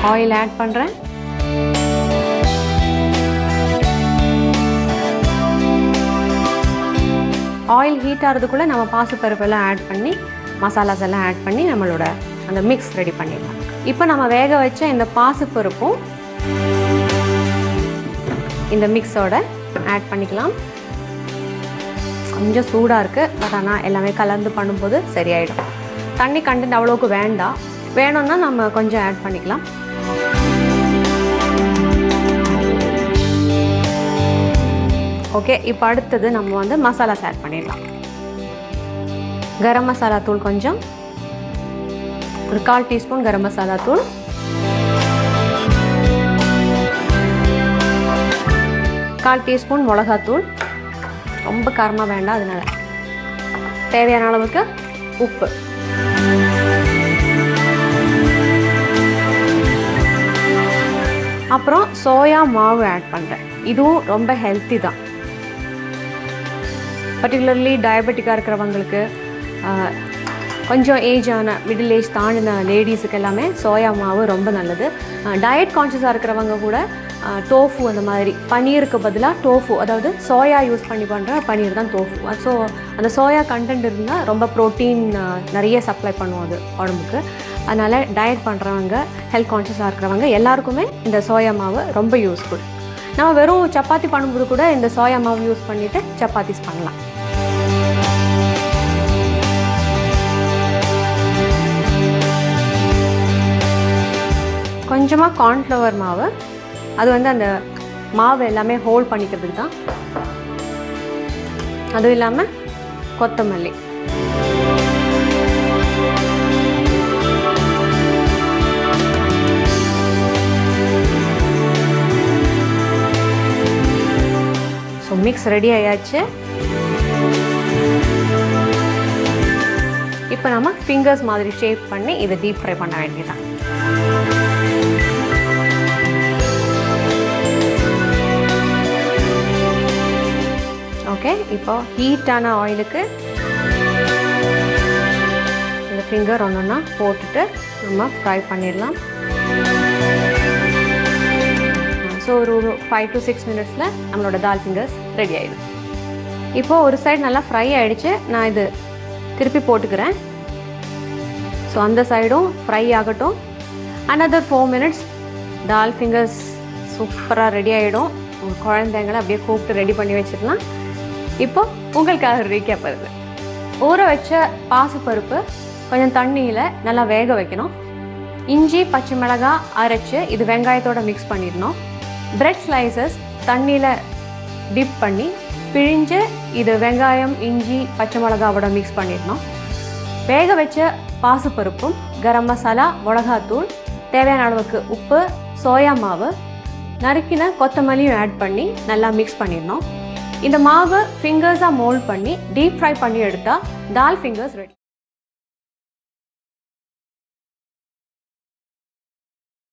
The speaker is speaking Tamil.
ஆயில் ஆட் பண்ணுறேன். ஆயில் ஹீட் ஆகிறதுக்குள்ளே நம்ம பாசிப்பருப்பெல்லாம் ஆட் பண்ணி மசாலாஸ் எல்லாம் ஆட் பண்ணி நம்மளோட அந்த மிக்ஸ் ரெடி பண்ணிடலாம். இப்போ நம்ம வேக வச்ச இந்த பாசிப்பருப்பும் இந்த மிக்ஸோட ஆட் பண்ணிக்கலாம். கொஞ்சம் சூடாக இருக்குது, பட் ஆனால் எல்லாமே கலந்து பண்ணும்போது சரியாயிடும். தண்ணி கண்டென்ட் அவ்வளோக்கு வேண்டாம், வேணும்னா நம்ம கொஞ்சம் ஆட் பண்ணிக்கலாம். ஓகே, இப்போ அடுத்தது நம்ம வந்து மசாலாஸ் ஆட் பண்ணிடலாம். கரம் மசாலா தூள் கொஞ்சம், ஒரு 1/4 டீஸ்பூன் கரம் மசாலா தூள், கால் டீஸ்பூன் மிளகாத்தூள், ரொம்ப காரமாக வேண்டாம், அதனால தேவையான அளவுக்கு உப்பு, அப்புறம் சோயா மாவு ஆட் பண்ணுறேன். இதுவும் ரொம்ப ஹெல்த்தி தான். பர்டிகுலர்லி டயபெட்டிக்காக இருக்கிறவங்களுக்கு, கொஞ்சம் ஏஜான மிடில் ஏஜ் தாண்டின லேடிஸுக்கு எல்லாமே சோயா மாவு ரொம்ப நல்லது. டயட் கான்ஷியஸாக இருக்கிறவங்க கூட டோஃபு அந்த மாதிரி பன்னீருக்கு பதிலாக டோஃபு, அதாவது சோயா யூஸ் பண்ணி பண்ணுற பன்னீர் தான் டோஃபு. ஸோ அந்த சோயா கண்டென்ட் இருந்தால் ரொம்ப ப்ரோட்டீன் நிறைய சப்ளை பண்ணுவோம் அது உடம்புக்கு. அதனால் டயட் பண்ணுறவங்க, ஹெல்த் கான்ஷியஸாக இருக்கிறவங்க எல்லாருக்குமே இந்த சோயா மாவு ரொம்ப யூஸ்ஃபுல். நம்ம வெறும் சப்பாத்தி பண்ணும்போது கூட இந்த சோயா மாவு யூஸ் பண்ணிவிட்டு சப்பாத்திஸ் பண்ணலாம். கொஞ்சமாக கார்ன்ஃப்ளவர் மாவு, அது வந்து அந்த மாவு எல்லாமே ஹோல்ட் பண்ணிக்கிறதுக்கு தான். அதுவும் இல்லாமல் கொத்தமல்லி, ஸோ மிக்ஸ் ரெடி ஆயாச்சு. இப்போ நம்ம ஃபிங்கர்ஸ் மாதிரி ஷேப் பண்ணி இதை டீப் ஃப்ரை பண்ண வேண்டியதான். ஓகே, இப்போ ஹீட்டான ஆயிலுக்கு இந்த ஃபிங்கர் ஒன்றா போட்டுட்டு நம்ம ஃப்ரை பண்ணிடலாம். ஸோ ஒரு 5 to 6 மினிட்ஸில் நம்மளோட தால் ஃபிங்கர்ஸ் ரெடி ஆகிடும். இப்போது ஒரு சைடு நல்லா ஃப்ரை ஆகிடுச்சு, நான் இது திருப்பி போட்டுக்கிறேன். ஸோ அந்த சைடும் ஃப்ரை ஆகட்டும். another 4 minutes தால் ஃபிங்கர்ஸ் சூப்பராக ரெடி ஆகிடும். உங்கள் குழந்தைங்களை அப்படியே கூப்பிட்டு ரெடி பண்ணி வச்சிடலாம். இப்போ உங்களுக்காக ரீகேப் வருது. ஊற வச்ச பாசிப்பருப்பு கொஞ்சம் தண்ணியில் நல்லா வேக வைக்கணும். இஞ்சி பச்சை மிளகாய் அரைச்சி இது வெங்காயத்தோடு மிக்ஸ் பண்ணிடணும். பிரெட் ஸ்லைசஸ் தண்ணியில் டிப் பண்ணி பிழிஞ்சு இது வெங்காயம் இஞ்சி பச்சை மிளகாவோட மிக்ஸ் பண்ணிடணும். வேக வச்ச பாசிப்பருப்பும் கரம் மசாலா மிளகாத்தூள் தேவையான அளவுக்கு உப்பு சோயா மாவு நறுக்கின கொத்தமல்லியும் ஆட் பண்ணி நல்லா மிக்ஸ் பண்ணிடணும். இந்த மாவு ஃபிங்கர்ஸாக மோல்ட் பண்ணி டீப் ஃப்ரை பண்ணி எடுத்தால் தால் ஃபிங்கர்ஸ் ரெடி.